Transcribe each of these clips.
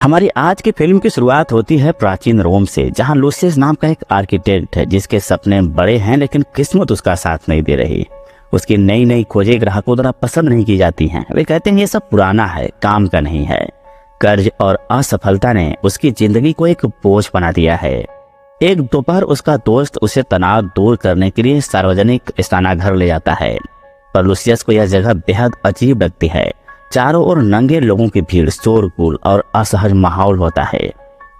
हमारी आज की फिल्म की शुरुआत होती है प्राचीन रोम से, जहां लूसियस नाम का एक आर्किटेक्ट है जिसके सपने बड़े हैं लेकिन किस्मत उसका साथ नहीं दे रही। उसकी नई नई खोजें ग्राहकों द्वारा पसंद नहीं की जाती हैं। वे कहते हैं ये सब पुराना है, काम का नहीं है। कर्ज और असफलता ने उसकी जिंदगी को एक बोझ बना दिया है। एक दोपहर उसका दोस्त उसे तनाव दूर करने के लिए सार्वजनिक स्नानागार ले जाता है, पर लूसियस को यह जगह बेहद अजीब लगती है। चारों ओर नंगे लोगों की भीड़, शोरगुल और असहज माहौल होता है।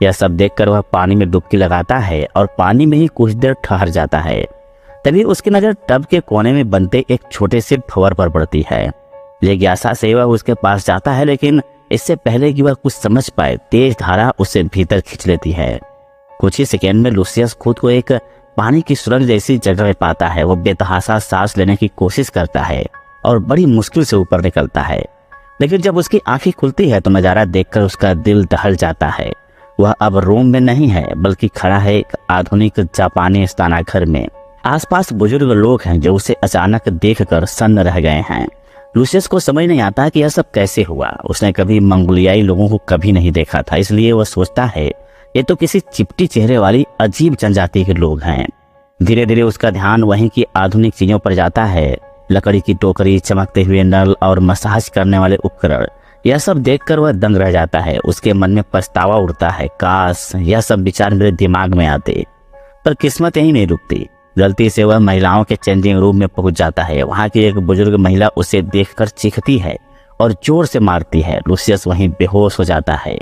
यह सब देखकर वह पानी में डुबकी लगाता है और पानी में ही कुछ देर ठहर जाता है। तभी उसकी नजर टब के कोने में बनते एक छोटे से भंवर पर पड़ती है। जिज्ञासा से वह उसके पास जाता है, लेकिन इससे पहले कि वह कुछ समझ पाए, तेज धारा उसे भीतर खींच लेती है। कुछ ही सेकेंड में लूसियस खुद को एक पानी की सुरंग जैसी जगह में पाता है। वो बेतहासा सांस लेने की कोशिश करता है और बड़ी मुश्किल से ऊपर निकलता है, लेकिन जब उसकी आंखें खुलती है तो नजारा देखकर उसका दिल दहल जाता है। वह अब रोम में नहीं है, बल्कि खड़ा है एक आधुनिक जापानी स्नानागार में। आसपास बुजुर्ग लोग हैं जो उसे अचानक देखकर सन्न रह गए हैं। लूसियस को समझ नहीं आता कि यह सब कैसे हुआ। उसने कभी मंगोलियाई लोगों को कभी नहीं देखा था, इसलिए वह सोचता है ये तो किसी चिपटी चेहरे वाली अजीब जनजाति के लोग हैं। धीरे धीरे उसका ध्यान वहीं की आधुनिक चीजों पर जाता है। लकड़ी की टोकरी, चमकते हुए नल और मसाज करने वाले उपकरण, यह सब देखकर वह दंग रह जाता है। उसके मन में पछतावा उठता है, काश यह सब विचार मेरे दिमाग में आते। पर किस्मत यही नहीं रुकती। गलती से वह महिलाओं के चेंजिंग रूम में पहुंच जाता है। वहां की एक बुजुर्ग महिला उसे देखकर चीखती है और जोर से मारती है। लूसियस वहीं बेहोश हो जाता है।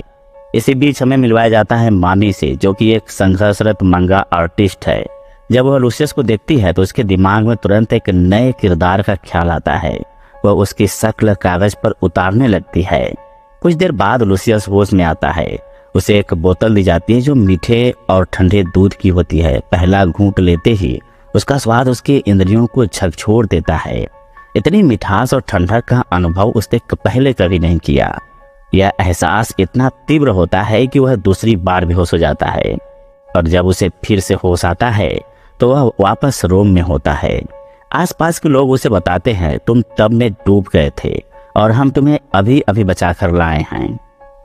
इसी बीच हमें मिलवाया जाता है मामी से, जो कि एक संघर्षरत मंगा आर्टिस्ट है। जब वह लूसियस को देखती है तो उसके दिमाग में तुरंत एक नए किरदार का ख्याल आता है। वह उसकी शक्ल कागज पर उतारने लगती है। कुछ देर बाद लूसियस होश में आता है। उसे एक बोतल दी जाती है जो मीठे और ठंडे दूध की होती है। पहला घूंट लेते ही उसका स्वाद उसके इंद्रियों को झकझोर देता है। इतनी मिठास और ठंडक का अनुभव उसने पहले कभी नहीं किया। यह एहसास इतना तीव्र होता है कि वह दूसरी बार बेहोश हो जाता है, और जब उसे फिर से होश आता है तो वह वापस रोम में होता है। आसपास के लोग उसे बताते हैं, तुम तब में डूब गए थे और हम तुम्हें अभी अभी बचा कर लाए हैं।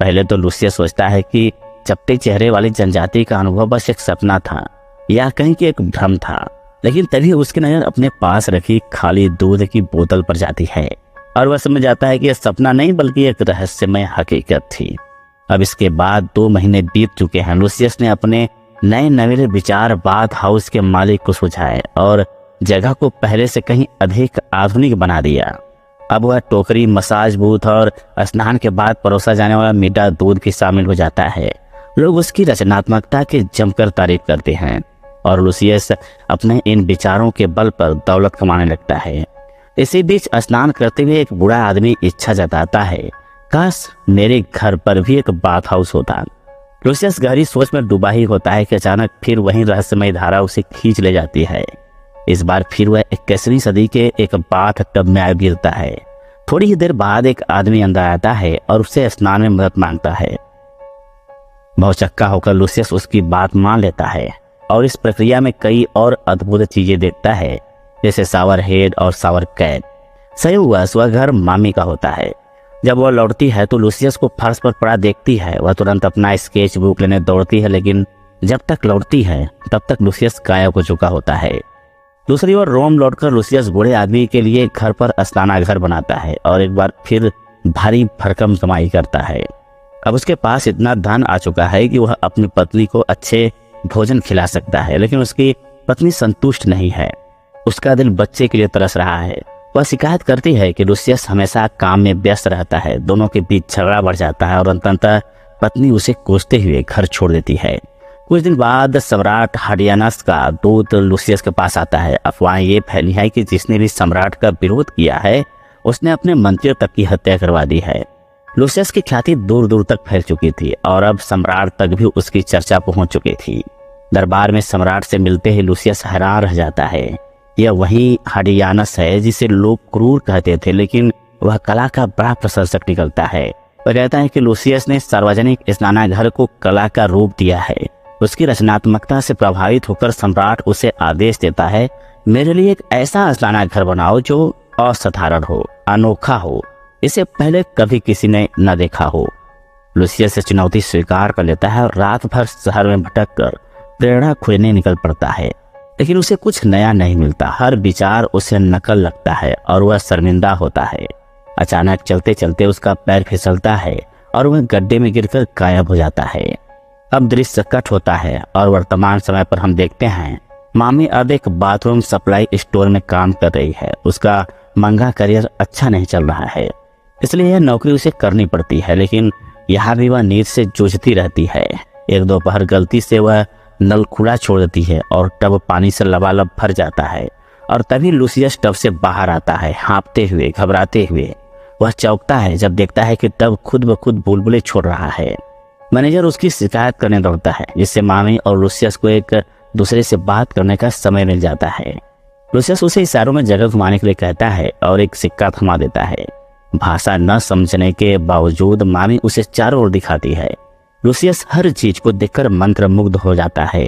पहले तो लूसियस सोचता है कि चपटे चेहरे वाली जनजाति का अनुभव बस एक सपना था या कहीं कि एक भ्रम था, लेकिन तभी उसकी नजर अपने पास रखी खाली दूध की बोतल पर जाती है और वह समझ जाता है कि यह सपना नहीं बल्कि एक रहस्यमय हकीकत थी। अब इसके बाद 2 महीने बीत चुके हैं। लूसियस ने अपने नए नवेले विचार बाथ हाउस के मालिक को सुझाए और जगह को पहले से कहीं अधिक आधुनिक बना दिया। अब वह टोकरी, मसाज बूथ और स्नान के बाद परोसा जाने वाला मीठा दूध भी शामिल हो जाता है। लोग उसकी रचनात्मकता की जमकर तारीफ करते हैं और लूसियस अपने इन विचारों के बल पर दौलत कमाने लगता है। इसी बीच स्नान करते हुए एक बूढ़ा आदमी इच्छा जताता है, काश मेरे घर पर भी एक बाथ हाउस होता। लूसियस गहरी सोच में डूबा ही होता है कि अचानक फिर वही रहस्यमय धारा उसे खींच ले जाती है। इस बार फिर वह 21वीं सदी के एक बाथ टब में आ गिरता है। थोड़ी ही देर बाद एक आदमी अंदर आता है और उससे स्नान में मदद मांगता है। भौचक्का होकर लूसियस उसकी बात मान लेता है और इस प्रक्रिया में कई और अद्भुत चीजें देखता है, जैसे शावर हेड और शावर कैप। संयोगवश वह घर मामी का होता है। जब वह लौटती है तो लूसियस को फर्श पर पड़ा देखती है। वह तुरंत अपना स्केच बुक लेने दौड़ती है, लेकिन जब तक लौटती है तब तक लूसियस गायब हो चुका होता है। दूसरी ओर रोम लौटकर लूसियस बूढ़े आदमी के लिए घर पर स्नानागार बनाता है और एक बार फिर भारी भरकम कमाई करता है। अब उसके पास इतना धन आ चुका है कि वह अपनी पत्नी को अच्छे भोजन खिला सकता है, लेकिन उसकी पत्नी संतुष्ट नहीं है। उसका दिल बच्चे के लिए तरस रहा है। वह शिकायत करती है कि लूसियस हमेशा काम में व्यस्त रहता है। दोनों के बीच झगड़ा बढ़ जाता है और अंततः पत्नी उसे कोसते हुए घर छोड़ देती है। कुछ दिन बाद सम्राट हार्डियानस का दूत लूसियस के पास आता है। अफवाहें ये फैली है कि जिसने भी सम्राट का विरोध किया है उसने अपने मंत्री तक की हत्या करवा दी है। लूसियस की ख्याति दूर दूर तक फैल चुकी थी और अब सम्राट तक भी उसकी चर्चा पहुंच चुकी थी। दरबार में सम्राट से मिलते ही लूसियस हैरान रह जाता है। यह वही हार्डियानस है जिसे लोग क्रूर कहते थे, लेकिन वह कला का बड़ा प्रशंसक निकलता है। वह कहता है कि लूसियस ने सार्वजनिक स्नानागार को कला का रूप दिया है। उसकी रचनात्मकता से प्रभावित होकर सम्राट उसे आदेश देता है, मेरे लिए एक ऐसा स्नानागार बनाओ जो असाधारण हो, अनोखा हो, इसे पहले कभी किसी ने न देखा हो। लूसियस से चुनौती स्वीकार कर लेता है और रात भर शहर में भटक कर प्रेरणा खोजने निकल पड़ता है, लेकिन उसे कुछ नया नहीं मिलता। हर विचार उसे नकल लगता है और वह शर्मिंदा होता है। अचानक चलते चलते उसका पैर फिसलता है और वह गड्ढे में गिरकर गायब हो जाता है। अब दृश्य कट होता है और वर्तमान समय पर हम देखते हैं मामी अब एक बाथरूम सप्लाई स्टोर में काम कर रही है। उसका महंगा करियर अच्छा नहीं चल रहा है, इसलिए यह नौकरी उसे करनी पड़ती है, लेकिन यहाँ भी वह नींद से जूझती रहती है। एक दोपहर गलती से वह नल खुला छोड़ देती है और टब पानी से लबालब भर जाता है और तभी लूसियस टब से बाहर आता है, हाँफते हुए, घबराते हुए। वह चौंकता है जब देखता है कि टब खुद ब खुद बुलबुले छोड़ रहा है। मैनेजर उसकी शिकायत करने दौड़ता है, जिससे मामी और लूसियस को एक दूसरे से बात करने का समय मिल जाता है। लूसियस उसे इशारों में जगह घुमाने के लिए कहता है और एक सिक्का थमा देता है। भाषा न समझने के बावजूद मामी उसे चारों ओर दिखाती है। लूसियस हर चीज को देखकर मंत्रमुग्ध हो जाता है।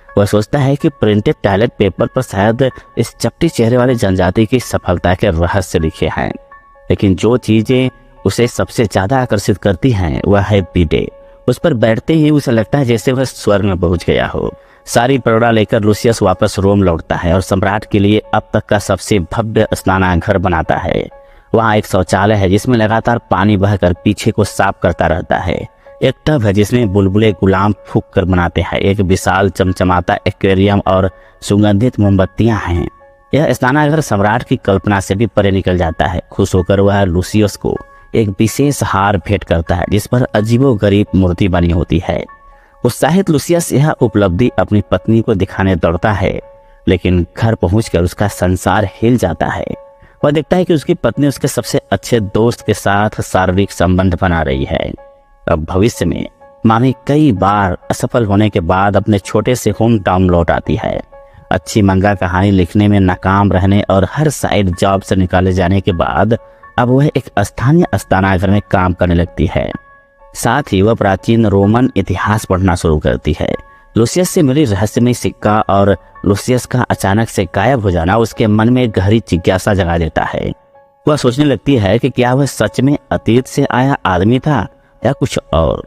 वह सोचता है कि प्रिंटेड टॉयलेट पेपर पर शायद इस चपटी चेहरे वाले जनजाति की सफलता के रहस्य लिखे हैं, लेकिन जो चीजें उसे सबसे ज्यादा आकर्षित करती हैं वह है बीडे। उस पर बैठते ही उसे लगता है जैसे वह स्वर्ग में पहुंच गया हो। सारी प्रेरणा लेकर लूसियस वापस रोम लौटता है और सम्राट के लिए अब तक का सबसे भव्य स्नानागार बनाता है। वहाँ एक शौचालय है जिसमें लगातार पानी बहकर पीछे को साफ करता रहता है। एक टब है जिसमें बुलबुले गुलाम फूंक कर बनाते हैं। एक विशाल चमचमाता एक्वेरियम और सुगंधित मोमबत्तियां हैं। यह स्नानागार सम्राट की कल्पना से भी परे निकल जाता है। खुश होकर वह लूसियस को एक विशेष हार भेंट करता है जिस पर अजीबोगरीब मूर्ति बनी होती है। उत्साहित लूसियस यह उपलब्धि अपनी पत्नी को दिखाने दौड़ता है, लेकिन घर पहुंचकर उसका संसार हिल जाता है। वह देखता है कि उसकी पत्नी उसके सबसे अच्छे दोस्त के साथ शारीरिक संबंध बना रही है। अब भविष्य में मामी कई बार असफल होने के बाद अपने छोटे से होम टाउन लौट आती है। अच्छी मंगा कहानी लिखने में नाकाम रहने और हर साइड जॉब से निकाले जाने के बाद अब वह एक स्थानीय स्नानागार में काम करने लगती है। साथ ही वह प्राचीन रोमन इतिहास पढ़ना शुरू करती है। लूसियस से मिली रहस्यमय सिक्का और लूसियस का अचानक से गायब हो जाना उसके मन में गहरी जिज्ञासा जगा देता है। वह सोचने लगती है कि क्या वह सच में अतीत से आया आदमी था या कुछ और।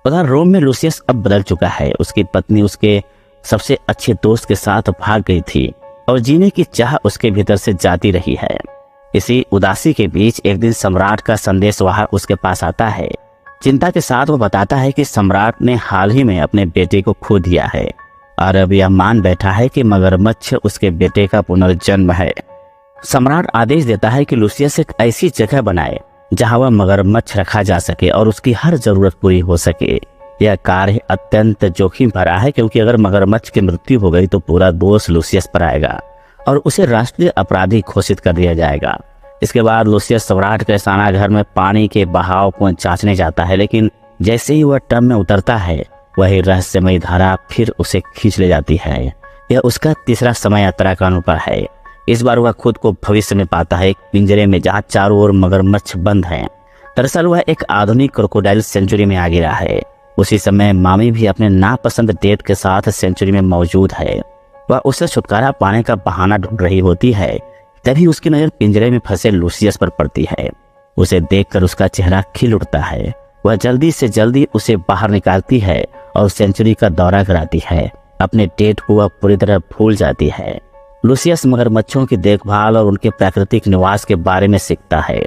उधर रोम में लूसियस अब बदल चुका है। उसकी पत्नी उसके सबसे अच्छे दोस्त के साथ भाग गई थी और जीने की चाह उसके भीतर से जाती रही है। इसी उदासी के बीच एक दिन सम्राट का संदेशवाहक उसके पास आता है। चिंता के साथ वो बताता है कि सम्राट ने हाल ही में अपने बेटे को खो दिया है और अब यह मान बैठा है कि मगरमच्छ उसके बेटे का पुनर्जन्म है। सम्राट आदेश देता है कि लूसियस एक ऐसी जगह बनाए जहां वह मगरमच्छ रखा जा सके और उसकी हर जरूरत पूरी हो सके। यह कार्य अत्यंत जोखिम भरा है क्योंकि अगर मगरमच्छ की मृत्यु हो गई तो पूरा दोष लूसियस पर आएगा और उसे राष्ट्रीय अपराधी घोषित कर दिया जाएगा। इसके बाद लूसियस सम्राट के स्नानागार में पानी के बहाव को जांचने जाता है, लेकिन जैसे ही वह टब में उतरता है वही रहस्यमय धारा फिर उसे खींच ले जाती है। यह उसका तीसरा समय यात्रा का अनुभव है। इस बार वह खुद को भविष्य में पाता है, एक पिंजरे में जहाँ चारों ओर मगरमच्छ बंद हैं। दरअसल वह एक आधुनिक क्रोकोडाइल सेंचुरी में आ गिरा है। उसी समय मामी भी अपने नापसंद डेट के साथ सेंचुरी में मौजूद है। वह उससे छुटकारा पाने का बहाना ढूंढ रही होती है, तभी उसकी नजर पिंजरे में फंसे लूसियस पर पड़ती है। उसे देखकर उसका चेहरा खिल उठता है। वह जल्दी से जल्दी उसे बाहर निकालती है और सेंचुरी का दौरा कराती है। अपने डेट को वह पूरी तरह भूल जाती है। लूसियस मगरमच्छों की देखभाल और उनके प्राकृतिक निवास के बारे में सीखता है।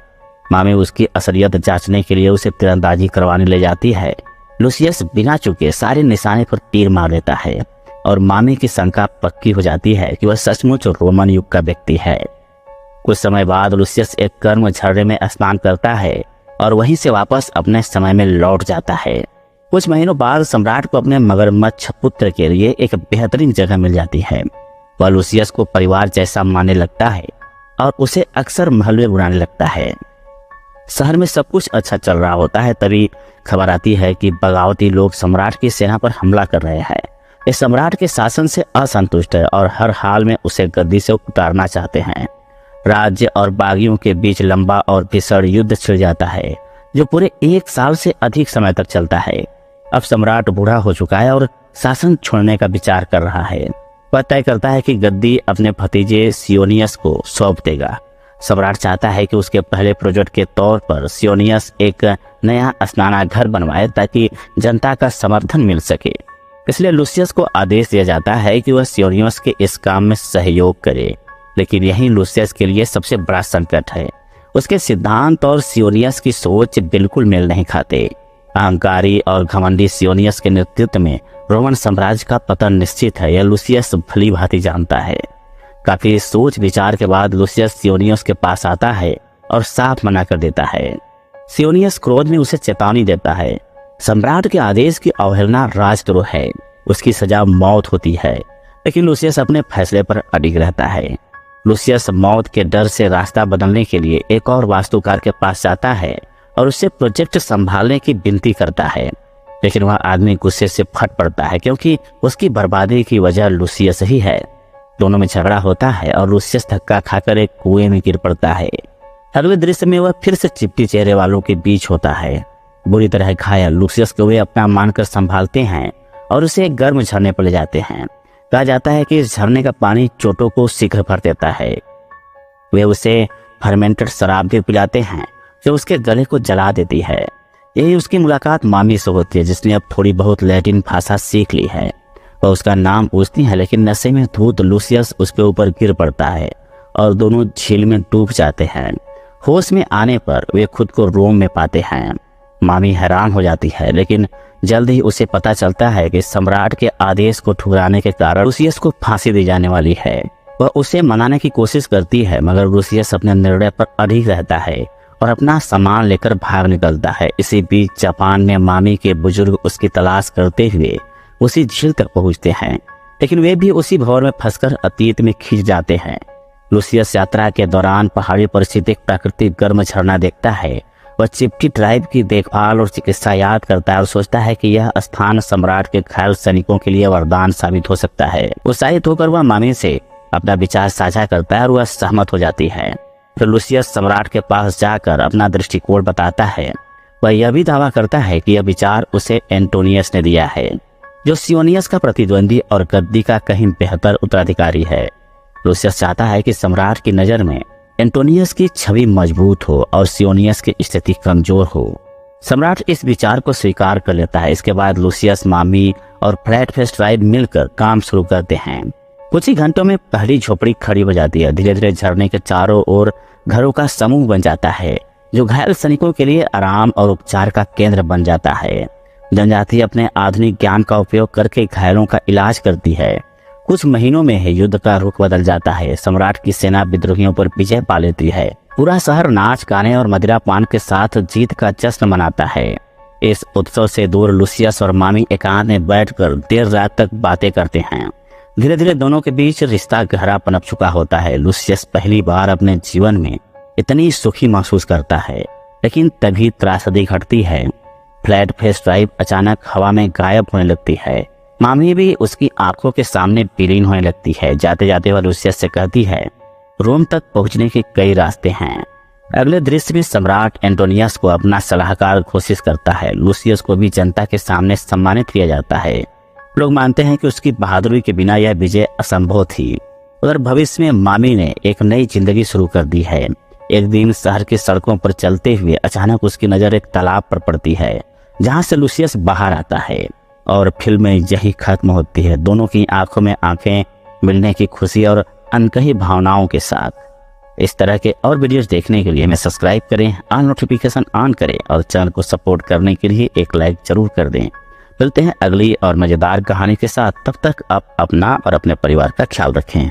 मामी उसकी असलियत जांचने के लिए उसे तीरंदाजी करवाने ले जाती है। लूसियस बिना चुके सारे निशाने पर तीर मार देता है और मामी की शंका पक्की हो जाती है कि वह सचमुच रोमन युग का व्यक्ति है। कुछ समय बाद लूसियस एक गर्म झरने में स्नान करता है और वहीं से वापस अपने समय में लौट जाता है। कुछ महीनों बाद सम्राट को अपने मगरमच्छ पुत्र के लिए एक बेहतरीन जगह मिल जाती है। वह लूसियस को परिवार जैसा मानने लगता है और उसे अक्सर महल में बुलाने लगता है। शहर में सब कुछ अच्छा चल रहा होता है, तभी खबर आती है कि बगावती लोग सम्राट की सेना पर हमला कर रहे हैं। ये सम्राट के शासन से असंतुष्ट है और हर हाल में उसे गद्दी से उतारना चाहते हैं। राज्य और बागियों के बीच लंबा और भीषण युद्ध छिड़ जाता है जो पूरे 1 साल से अधिक समय तक चलता है। अब सम्राट बूढ़ा हो चुका है और शासन छोड़ने का विचार कर रहा है। वह तय करता है कि गद्दी अपने भतीजे सियोनियस को सौंप देगा। सम्राट चाहता है कि उसके पहले प्रोजेक्ट के तौर पर सियोनियस एक नया स्नानागार बनवाए ताकि जनता का समर्थन मिल सके। इसलिए लूसियस को आदेश दिया जाता है कि वह सियोनियस के इस काम में सहयोग करे। लेकिन यही लूसियस के लिए सबसे बड़ा संकट है। उसके सिद्धांत और सियोनियस की सोच बिल्कुल मेल नहीं खाते। अहंकारी और घमंडी सियोनियस के नेतृत्व में रोमन साम्राज्य का पतन निश्चित है, यह लूसियस भली भांति जानता है। काफी सोच विचार के बाद लूसियस सियोनियस के पास आता है और साफ मना कर देता है। सियोनियस क्रोध में उसे चेतावनी देता है। सम्राट के आदेश की अवहेलना राजद्रोह है, उसकी सजा मौत होती है। लेकिन लूसियस अपने फैसले पर अडिग रहता है। लूसियस मौत के डर से रास्ता बदलने के लिए एक और वास्तुकार के पास जाता है और उससे प्रोजेक्ट संभालने की विनती करता है। लेकिन वह आदमी गुस्से से फट पड़ता है क्योंकि उसकी बर्बादी की वजह लूसियस ही है। दोनों में झगड़ा होता है और लूसियस धक्का खाकर एक कुएं में गिर पड़ता है। अगले दृश्य में वह फिर से चिपटी चेहरे वालों के बीच होता है। बुरी तरह घायल लूसियस को वे अपना मानकर संभालते हैं और उसे एक गर्म झरने पर ले जाते हैं। कहा जाता है कि इस झरने का पानी चोटों को शीघ्र भर देता है। वे उसे फर्मेंटेड शराब भी पिलाते हैं जो उसके गले को जला देती है। यही उसकी मुलाकात मामी से होती है, जिसने अब थोड़ी बहुत लैटिन भाषा सीख ली है। वह उसका नाम पूछती है, लेकिन नशे में धूत लूसियस उसके ऊपर गिर पड़ता है और दोनों झील में डूब जाते हैं। होश में आने पर वे खुद को रोम में पाते हैं। मामी हैरान हो जाती है, लेकिन जल्द ही उसे पता चलता है कि सम्राट के आदेश को ठुकराने के कारण लूसियस को फांसी दी जाने वाली है। वह उसे मनाने की कोशिश करती है, मगर लूसियस अपने निर्णय पर अडिग रहता है और अपना सामान लेकर भाग निकलता है। इसी बीच जापान में मामी के बुजुर्ग उसकी तलाश करते हुए उसी झील तक पहुंचते हैं, लेकिन वे भी उसी भंवर में फंसकर अतीत में खिंच जाते हैं। लूसियस यात्रा के दौरान पहाड़ी पर स्थित एक प्राकृतिक गर्म झरना देखता है। वह चिपटी ट्राइब की देखभाल और चिकित्सा याद करता है और सोचता है कि यह स्थान सम्राट के घायल सैनिकों के लिए वरदान साबित हो सकता है। उत्साहित होकर वह मामी से अपना विचार साझा करता है और वह सहमत हो जाती है। फिर लूसियस सम्राट के पास जाकर अपना दृष्टिकोण बताता है। वह यह भी दावा करता है कि यह विचार उसे एंटोनियस ने दिया है, जो सियोनियस का प्रतिद्वंदी और गद्दी का कहीं बेहतर उत्तराधिकारी है। लूसियस चाहता है कि सम्राट की नज़र में एंटोनियस की छवि मजबूत हो और सियोनियस की स्थिति कमजोर हो। सम्राट इस विचार को स्वीकार कर लेता है। इसके बाद लूसियस, मामी और फ्लैटफेस्ट ट्राइब मिलकर काम शुरू करते हैं। कुछ ही घंटों में पहली झोपड़ी खड़ी हो जाती है। धीरे धीरे झरने के चारों ओर घरों का समूह बन जाता है, जो घायल सैनिकों के लिए आराम और उपचार का केंद्र बन जाता है। जनजाति अपने आधुनिक ज्ञान का उपयोग करके घायलों का इलाज करती है। कुछ महीनों में ही युद्ध का रुख बदल जाता है। सम्राट की सेना विद्रोहियों पर विजय पा लेती है। पूरा शहर नाच गाने और मदिरा पान के साथ जीत का जश्न मनाता है। इस उत्सव से दूर लूसियस और मामी एकांत में बैठकर देर रात तक बातें करते हैं। धीरे धीरे दोनों के बीच रिश्ता गहरा पनप चुका होता है। लूसियस पहली बार अपने जीवन में इतनी सुखी महसूस करता है, लेकिन तभी त्रासदी घटती है। फ्लैटफेस्ट ट्राइब अचानक हवा में गायब होने लगती है। मामी भी उसकी आंखों के सामने विलीन होने लगती है। जाते जाते वह लूसियस से कहती है, रोम तक पहुंचने के कई रास्ते हैं। अगले दृश्य में सम्राट एंटोनियस को अपना सलाहकार घोषित करता है। लूसियस को भी जनता के सामने सम्मानित किया जाता है। लोग मानते हैं कि उसकी बहादुरी के बिना यह विजय असंभव थी। उधर भविष्य में मामी ने एक नई जिंदगी शुरू कर दी है। एक दिन शहर की सड़कों पर चलते हुए अचानक उसकी नजर एक तालाब पर पड़ती है, जहां से लूसियस बाहर आता है और फिल्म यही खत्म होती है, दोनों की आंखों में आंखें मिलने की खुशी और अनकही भावनाओं के साथ। इस तरह के और वीडियोस देखने के लिए हमें सब्सक्राइब करें, ऑल नोटिफिकेशन ऑन करें और चैनल को सपोर्ट करने के लिए एक लाइक जरूर कर दें। मिलते हैं अगली और मजेदार कहानी के साथ। तब तक आप अपना और अपने परिवार का ख्याल रखें।